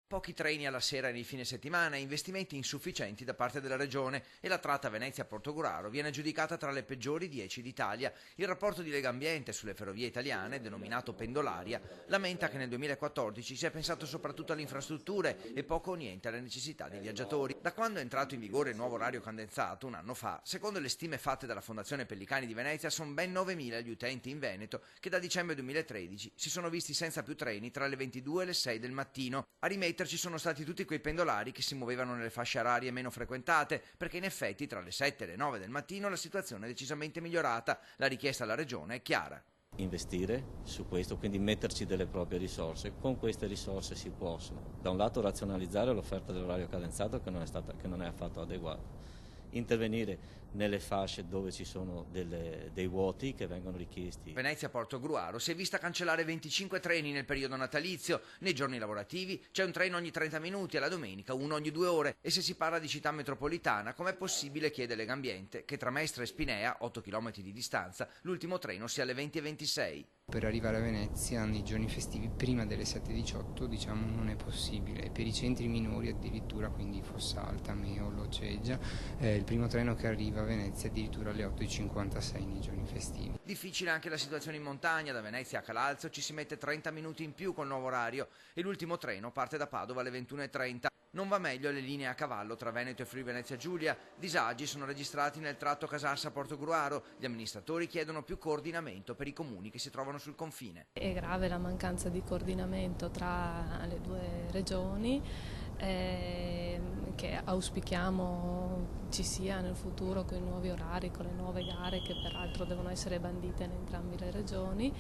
Pochi treni alla sera e nei fine settimana, investimenti insufficienti da parte della regione e la tratta Venezia-Portogruaro viene giudicata tra le peggiori 10 d'Italia. Il rapporto di Legambiente sulle ferrovie italiane, denominato Pendolaria, lamenta che nel 2014 si è pensato soprattutto alle infrastrutture e poco o niente alle necessità dei viaggiatori. Da quando è entrato in vigore il nuovo orario condensato, un anno fa, secondo le stime fatte dalla Fondazione Pellicani di Venezia, sono ben 9.000 gli utenti in Veneto che da dicembre 2013 si sono visti senza più treni tra le 22 e le 6 del mattino. A rimetterci sono stati tutti quei pendolari che si muovevano nelle fasce orarie meno frequentate, perché in effetti tra le 7 e le 9 del mattino la situazione è decisamente migliorata. La richiesta alla regione è chiara. Investire su questo, quindi metterci delle proprie risorse. Con queste risorse si possono, da un lato, razionalizzare l'offerta dell'orario cadenzato che non è affatto adeguata, intervenire nelle fasce dove ci sono dei vuoti che vengono richiesti. Venezia-Portogruaro si è vista cancellare 25 treni nel periodo natalizio. Nei giorni lavorativi c'è un treno ogni 30 minuti e la domenica uno ogni 2 ore. E se si parla di città metropolitana, com'è possibile, chiede Legambiente, che tra Mestre e Spinea, 8 km di distanza, l'ultimo treno sia alle 20:26? Per arrivare a Venezia nei giorni festivi prima delle 7:18 non è possibile. Per i centri minori addirittura, quindi Fossalta, Meolo, Ceggia, il primo treno che arriva a Venezia addirittura alle 8:56 nei giorni festivi. Difficile anche la situazione in montagna. Da Venezia a Calalzo ci si mette 30 minuti in più col nuovo orario e l'ultimo treno parte da Padova alle 21:30. Non va meglio le linee a cavallo tra Veneto e Friuli Venezia Giulia. Disagi sono registrati nel tratto Casarsa-Portogruaro. Gli amministratori chiedono più coordinamento per i comuni che si trovano sul confine. È grave la mancanza di coordinamento tra le due regioni, che auspichiamo ci sia nel futuro con i nuovi orari, con le nuove gare che peraltro devono essere bandite in entrambe le regioni.